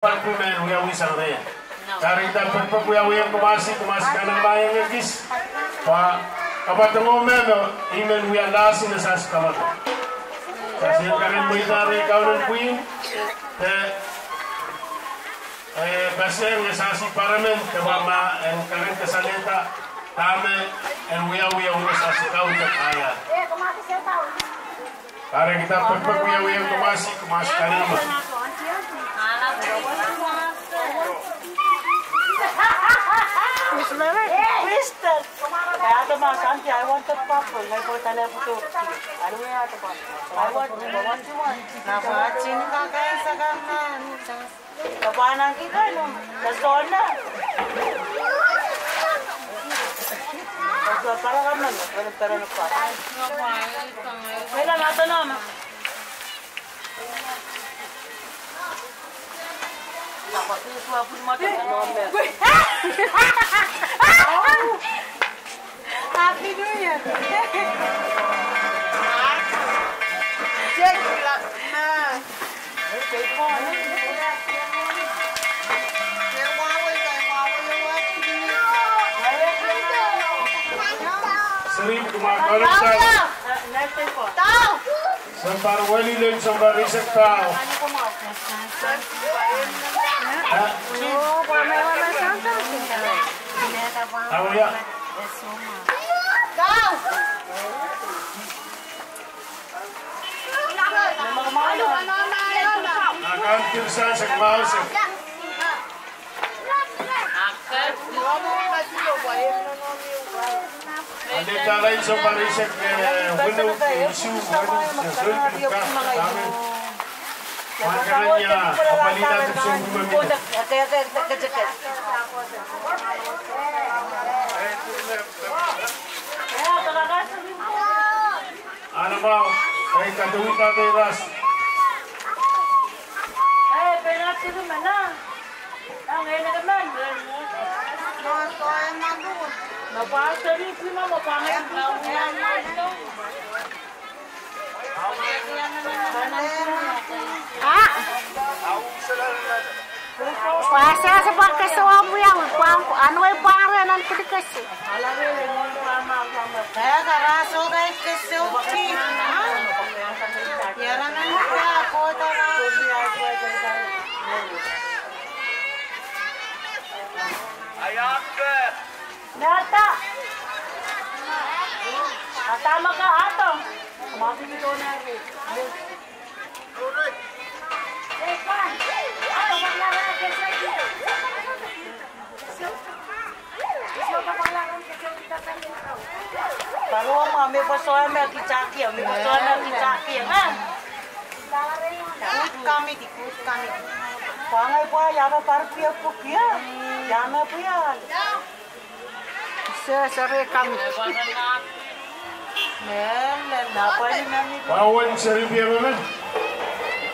Palpumen uya wisang re. Karita pagpag uya kumasi kanang bayang ngis. Pa kapatungo memo imen uya lasi na sas kamat. Kasi karin mo itari kaunan queen. Basen nga sasi parlament kabama en karin kasalita tame en uya una sasi kaunan kaya. Para kita pagpag uya kumasi kanang Mister, kaya ito mga kanti, I wanted purple. May po talaga po ito. Ano nga ito pa? I want one. Napatsin ka kaya sa kanan. Kapanan kita, no? Nasuon na. Para ka man, pero nagpa. Kailan nato naman? Happy New Year! Check lang na! Sering kumakalat tayo. Tao! Sambar wali lang sambar riset tao. Tahu ya? Tao! Akan kirsan sa mouse. Ada cara yang sambar riset winu isu Makanannya apalila tersebut meminta. Ano mau? Kaya katuwi ka kay Ras. Penalty naman na. Ngayon na naman. Napasa rin si Mama. Pangit na Wasa sa pagkasuwa mo yan. Ano ay pangalan ko di kasi? Kaya karaso dahil kasi okay. Yaran ang kaya ako Nata! Tama ka ato. Kumapin ito na rin. Baru mami persoalan nak dicaki, mami persoalan nak dicaki, kan? Kami dikut kami. Pangai pun ya apa parpia pukia, ya apa puya. Sere kami. Nel, apa ni mami? Bawal sa review naman.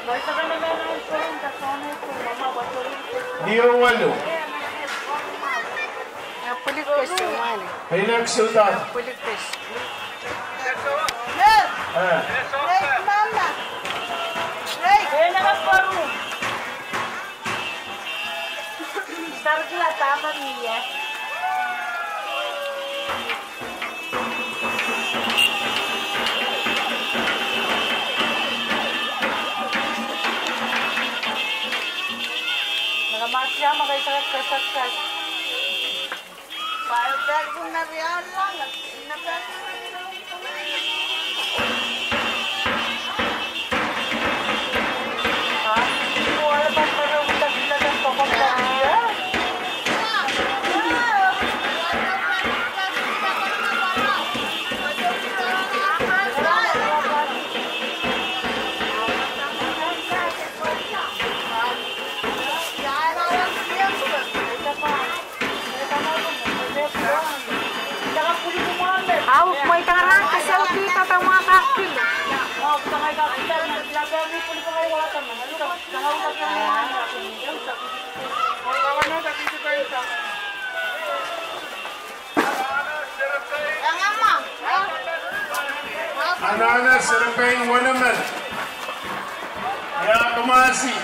Basta ka naman ang phone, kasama ko, mama bato. Niyo walo. Pulit kasi man. Hilang sultan. Pulit kasi. Mama. Hey, nakaparo. Start kila tama niya. Nagamasya magkaisakat-kasakat. Para pag na riyan lang. Awak may tangan kasi kita tayo mga kakil. Oh, tangay ka. Lagay po ko kayo wala taman. Ano daw? Nangawag ka na. Anak-anak serempeng wanaman. Ya kemasi.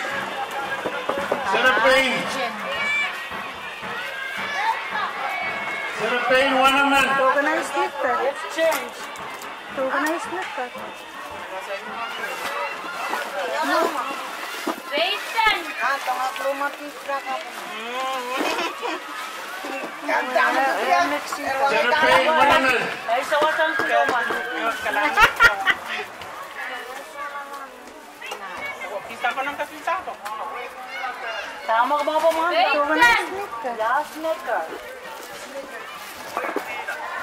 Pain, one man. Organized liquor. Exchange. Organized liquor. Waitan. Tengah rumah kita kan. Pain, one man. Ay, sawasan ko naman. Kita ko ng kapita ko. Tama ka mga pamahal. Organized liquor. Last maker.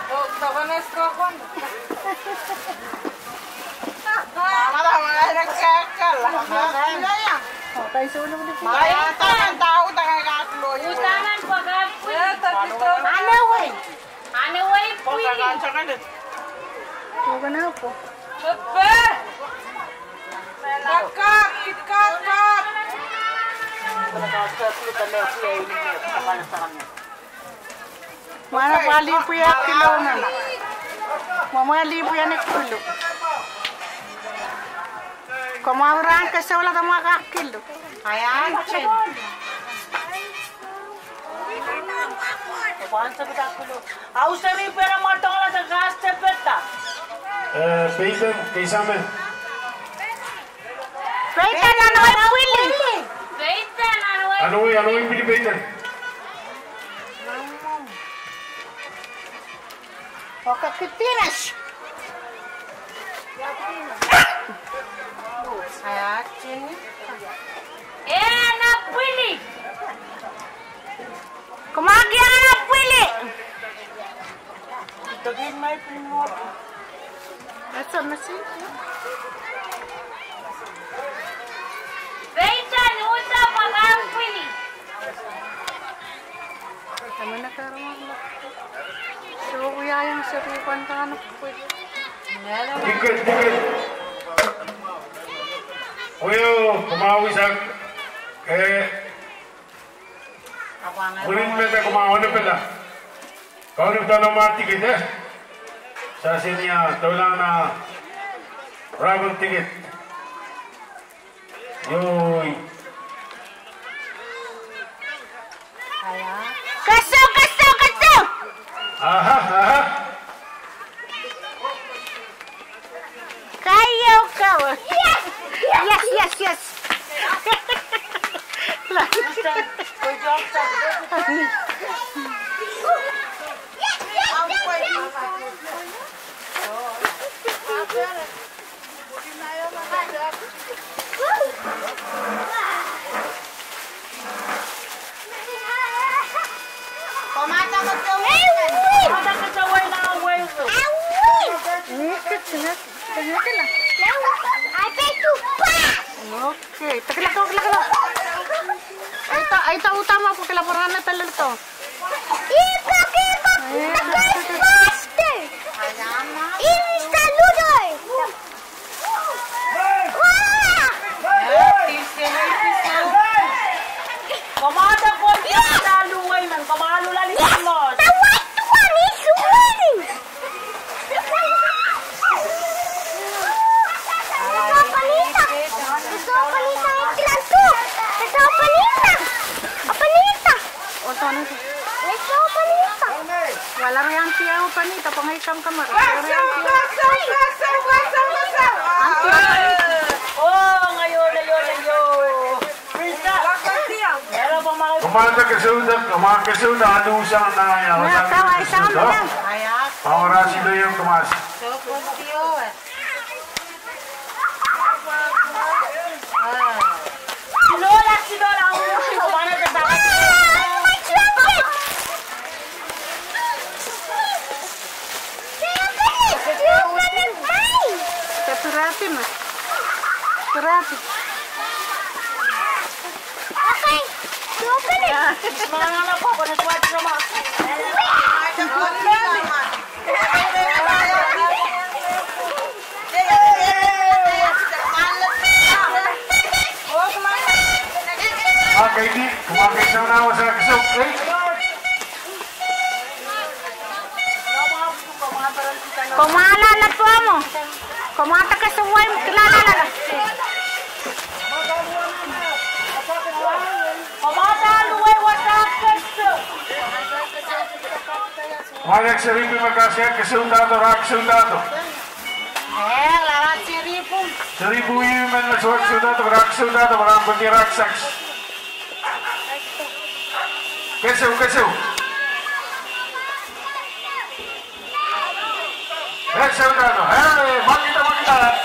Oh, tawanes ko ako. Mama nagkakal. Sayang. Oh, tayo sa ulo ulit. Maya tao tagakaklo. Utanan pagapwi. Anyway. Anyway, pwi. Huwag na po. Pepe. Kakak, kakak. Nagkakaklo kami ako ay hindi sa kanya. Mana pali po ya kilo na na. Mama lipo yan kilo. Kumawurang ka sa wala ka makakilo. Ayan, Chen. Kuhaan sa bitakulo. Ako sa rin pera matang lang sa gaste peta. Bacon, kisame. Waitan na naman pili. Waitan. Ano yung pili bacon? O kakitinas. Ayan, Chen. Anak pili. Kumagya na pili. Tagin may pinot. Asa masin. Waitan. Uta pagapwi. Kami na karong. So kuya yung saripan ka na po. Dikit. Uyo, kumawi sa... Kulit peta, kumawi na peta. Kau ni peta nomor tiket eh. Sa siniya, taulang na... Rabbit ticket. Yoy. Kaso. Aha. Kayo ka. Yes. Okay, takilak. Ay ta utama po kelaporan na talal to. Ikak. Faster. Instaludoy. Komada ko sa luway man, kamalo lali mo. Tawat tuan isuin. Wala yang tiyaw panita pangikam kamar. Oh, ngayon. Prinsa. Meron pa mga... Kumakasuda, alusang na yan. Kaway sa amin lang. Ayak. Pamarasi na yung kumas. So, pustiyo eh. Si Lola, ang musi ko ba na sa Terapy mas. Terapy. Okay. Open it. mga anak ko, panaswat sa mga. Kaidi, kumakit na nawa sa kasok. Kumala na po mo. Kumata ka sa buhay mo. Kilala na. Malek seribu makasih kesultato rak sultato. Lawan 1000. 1000 men masuk sultato rak sultato orang pergi rak saks. Kesu. Sultato. Makita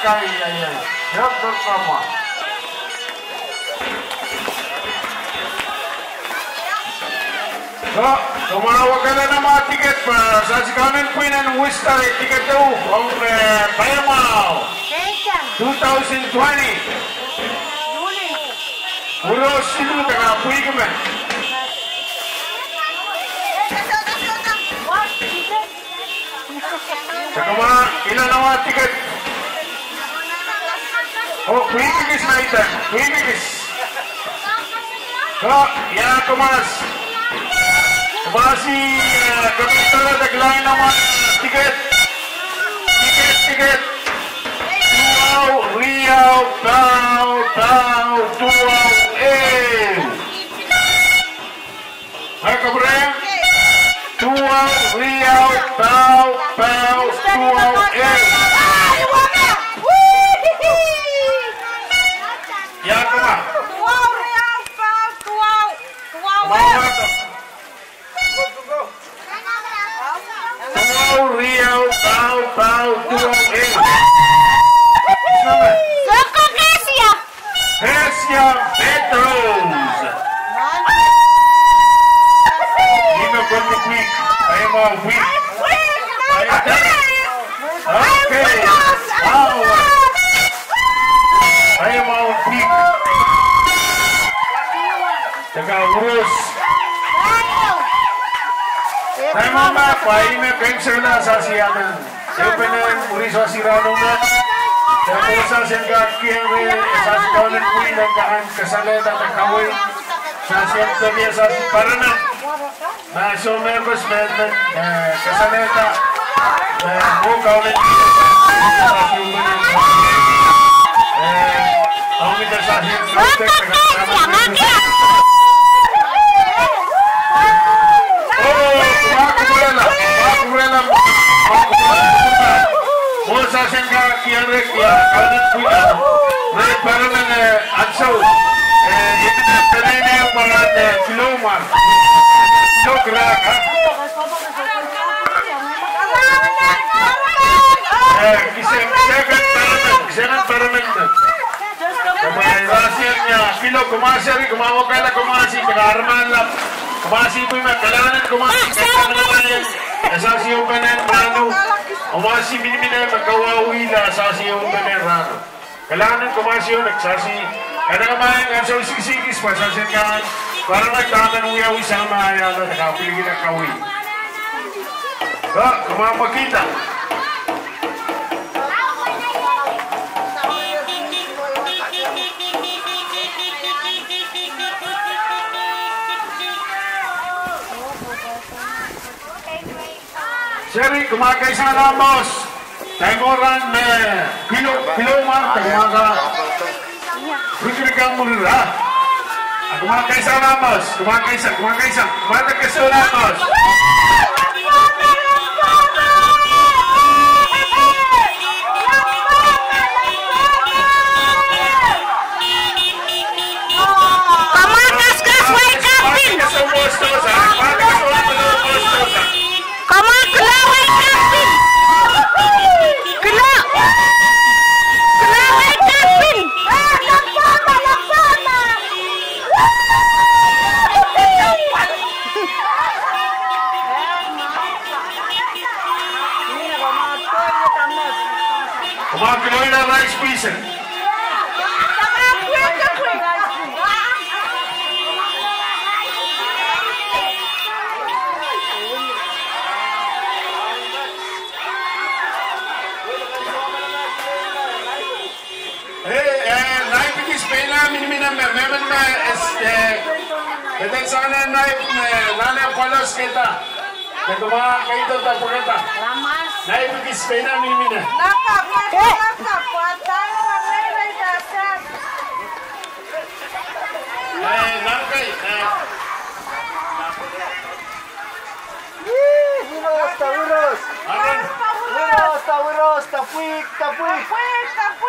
kai ya. Yok kamu. Kemana nama tiket saksikan Queen Wista tiket itu from Bayamau 2020 urus itu tengah puigemen kemana ilan nama tiket puigis naitan puigis ya kemas masih kami tagline nama tiket Riau Tau hai kabarnya Riau Tau ya kemana Riau Tau Hesia Petros Lima berapa week saya mau week oke saya mau week jaga urus saya mau apa ini pensiun asasianan saya pengen urus asiranunan dan usaha kaki yang asas kawan kui dan kahan kesalah tak kawin sasian kebiasa parana national members management kesalah tak mau kawan Kami kita sahih protek Musa sengka kiarek ya kanan punya reparan ansau ini terene barat kilometer kilogram kisaran paramen Kemudian kilo kemasari kemau kala kemasi kegarman lah kemasi punya kelanan kemasi kelanan asasi umpanan rano kemasi minimina makawawi lah asasi umpanan rano kelanan kemasi unak asasi kadang kemarin asal sikis pasasi kan karena kanan uyawi sama ya lah takapil kita kawi kemama kita Seri kemakai sana bos, tengoran kilo mar kemaga, pikir kamu lah. Kemakai sana bos, kemakai kesana bos. Kamakas kas way kapin. Kamak laway kapin. Kena way kapin. Kamak loy na rice piece. Kita sana naik nana polos kita. Kedua kita tak kita. Naik pergi sepeda minimina. Nakap. Kuatan warna dasar. Nakai. Tapuik, tapuik.